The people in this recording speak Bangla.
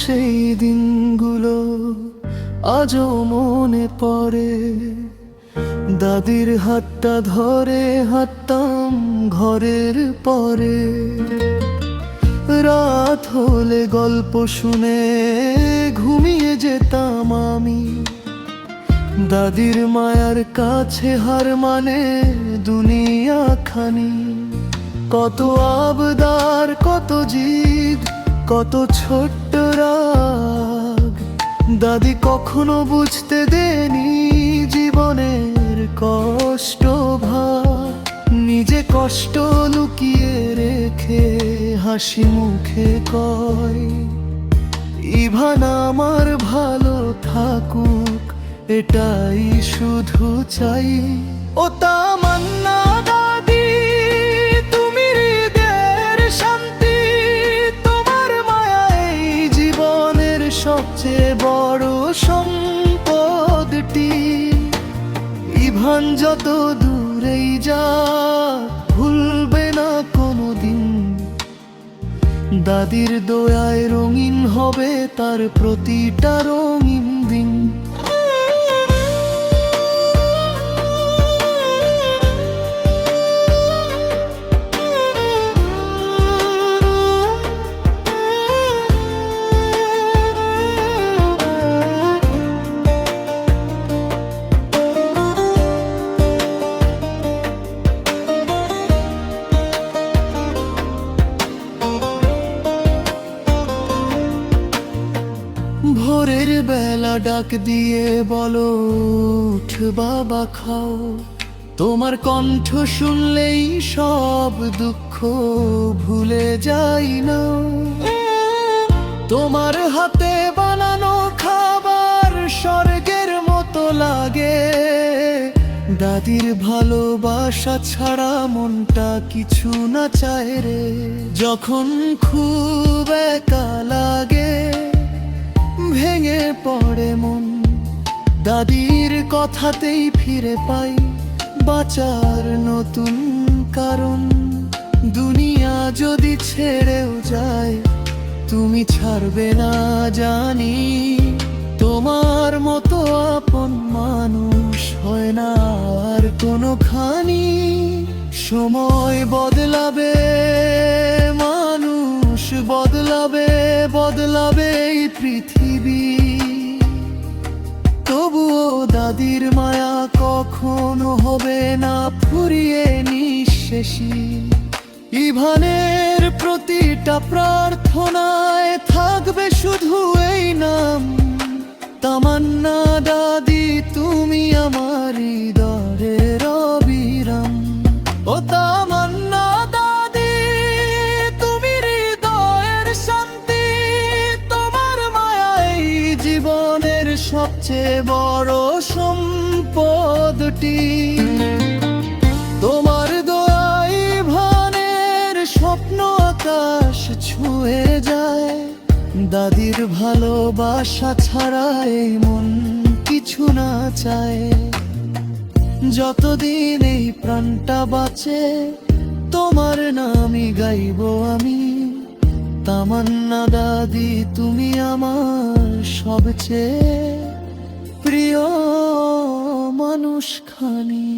সেই দিনগুলো আজও মনে পড়ে। দাদির হাতটা ধরে হাঁটতাম ঘরের পরে, রাত হলে গল্প শুনে ঘুমিয়ে যেতাম আমি। দাদির মায়ার কাছে হার মানে দুনিয়া খানি। কত আবদার, কত জিদ, কত ছোট্ট রাগ, দাদি কখনো বুঝতে দেনি জীবনের কষ্ট ভাগ। নিজে কষ্ট লুকিয়ে রেখে হাসি মুখে কয়, ইভান আমার ভালো থাকুক, এটাই শুধু চাই। ও তামান্না দাদি, তুমি হৃদয়ের শান্তি, তোমার মায়া এই জীবনের সবচেয়ে বড় সম্পদটি। ইভান যত দূরেই যাক ভুলবে না কোনোদিন, দাদির দয়ায় রঙিন হবে তার প্রতিটা রঙিন দিন। ভোরের বেলা ডাক দিয়ে বলো, উঠ বাবা খাও। তোমার কণ্ঠ শুনলেই সব দুঃখ ভুলে যাই না। তোমার হাতে বানানো খাবার স্বর্গের মতো লাগে। দাদির ভালোবাসা ছাড়া মনটা কিছু না চায় রে। যখন খুব একা লাগে, ভেঙে পড়ে মন, দাদির কথাতেই ফিরে পাই বাঁচার নতুন কারণ। দুনিয়া যদি ছেড়েও যায়, তুমি ছাড়বে না জানি। তোমার মতো আপন মানুষ হয় না আর কোনোখানি। সময় বদলাবে, মানুষ বদলাবে, বদলাবে এই পৃথিবী, তবুও দাদির মায়া কখনো হবে না ফুরিয়ে নিঃশেষী। ইভানের প্রতিটা প্রার্থনায় থাকবে শুধু এই নাম, তামান্না দাদি, তুমি আমার হৃদয়ের অবিরাম। ও তামান্না দাদি, তুমি হৃদয়ের শান্তি, তোমার মায়া এই জীবনের সবচেয়ে বড় সম্পদটি। তোমার দয়ায় ভানের স্বপ্ন আকাশ ছুঁয়ে যায়। দাদির ভালোবাসা ছাড়া এই মন কিছু না চায়। যতদিন এই প্রাণটা বাঁচে, তোমার নামই গাইব আমি। তামান্না দাদি, তুমি আমার সবচেয়ে প্রিয় মানুষ খানি।